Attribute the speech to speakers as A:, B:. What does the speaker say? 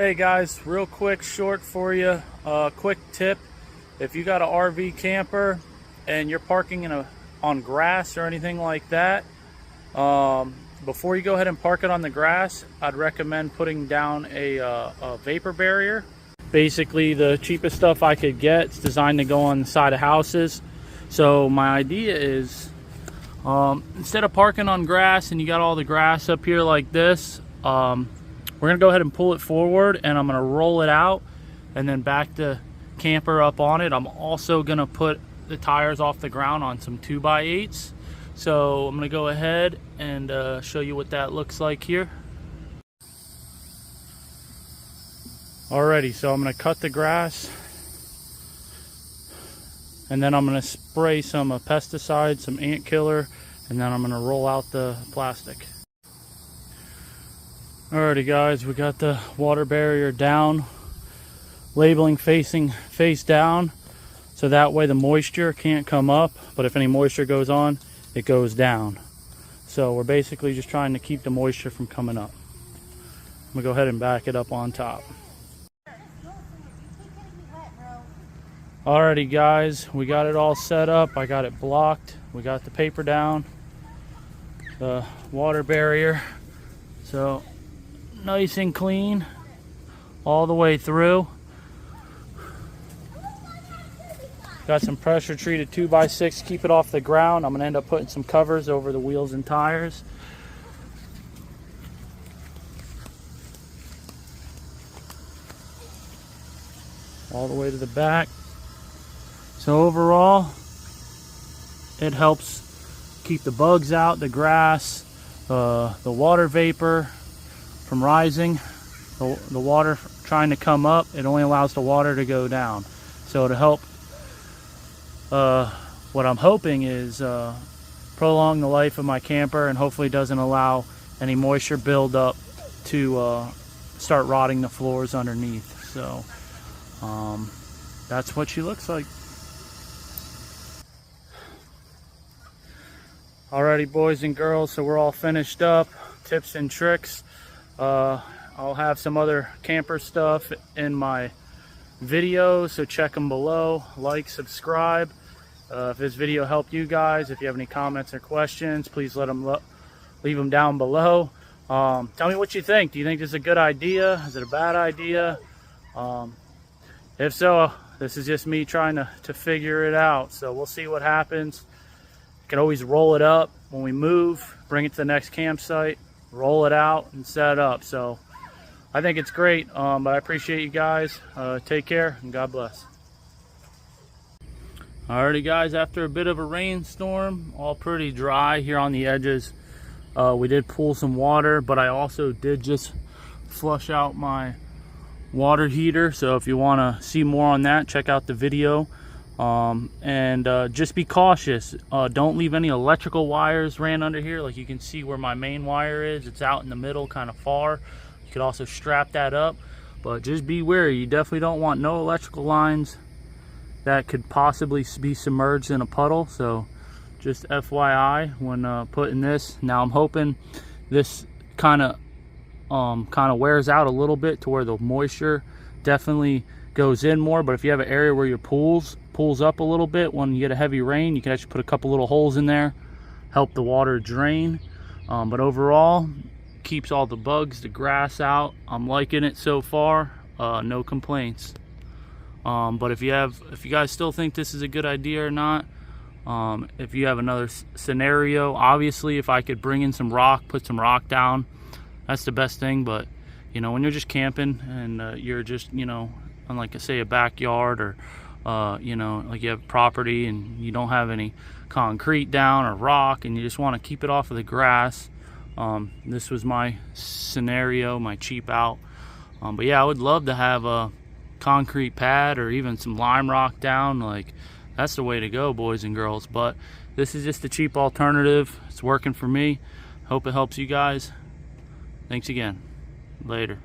A: Hey guys, real quick, short for you, quick tip. If you got an RV camper and you're parking on grass or anything like that, before you go ahead and park it on the grass, I'd recommend putting down a vapor barrier. Basically the cheapest stuff I could get. It's designed to go on the side of houses. So my idea is, instead of parking on grass and you got all the grass up here like this, we're gonna go ahead and pull it forward, and I'm gonna roll it out and then back the camper up on it. I'm also gonna put the tires off the ground on some 2x8s. So I'm gonna go ahead and show you what that looks like here. Alrighty, so I'm gonna cut the grass, and then I'm gonna spray some pesticide, some ant killer, and then I'm gonna roll out the plastic. Alrighty guys, we got the water barrier down, labeling facing face down, so that way the moisture can't come up, but if any moisture goes on, it goes down. So we're basically just trying to keep the moisture from coming up. I'm gonna go ahead and back it up on top. Alrighty guys, we got it all set up. I got it blocked. We got the paper down, the water barrier. So nice and clean all the way through. Got some pressure treated 2x6 to keep it off the ground. I'm gonna end up putting some covers over the wheels and tires. All the way to the back. So overall, it helps keep the bugs out, the grass, the water vapor from rising, the water trying to come up. It only allows the water to go down. So to help, what I'm hoping is prolong the life of my camper, and hopefully doesn't allow any moisture buildup to start rotting the floors underneath. So that's what she looks like. Alrighty boys and girls, so we're all finished up. Tips and tricks. I'll have some other camper stuff in my videos, so check them below. Like, subscribe. If this video helped you guys, if you have any comments or questions, please leave them down below. Tell me what you think. Do you think this is a good idea? Is it a bad idea? If so, this is just me trying to figure it out. So we'll see what happens. You can always roll it up when we move, bring it to the next campsite, roll it out and set it up. So I think it's great, but I appreciate you guys. Take care and God bless. Alrighty guys, after a bit of a rainstorm, all pretty dry here on the edges. We did pull some water, but I also did just flush out my water heater. So if you want to see more on that, check out the video. Just be cautious. Don't leave any electrical wires ran under here. Like you can see where my main wire is, it's out in the middle, kind of far. You could also strap that up, but just be wary. You definitely don't want no electrical lines that could possibly be submerged in a puddle. So just FYI when putting this. Now I'm hoping this kind of wears out a little bit to where the moisture definitely goes in more. But if you have an area where your pulls up a little bit when you get a heavy rain, you can actually put a couple little holes in there, help the water drain. But overall, keeps all the bugs, the grass out. I'm liking it so far. No complaints. But if you guys still think this is a good idea or not, if you have another scenario, obviously if I could bring in some rock, put some rock down, that's the best thing. But you know, when you're just camping and you're just, you know, on like say a backyard, or you know, like you have property and you don't have any concrete down or rock, and you just want to keep it off of the grass, this was my scenario, my cheap out. But yeah, I would love to have a concrete pad or even some lime rock down. Like that's the way to go, boys and girls. But this is just a cheap alternative. It's working for me. Hope it helps you guys. Thanks again. Later.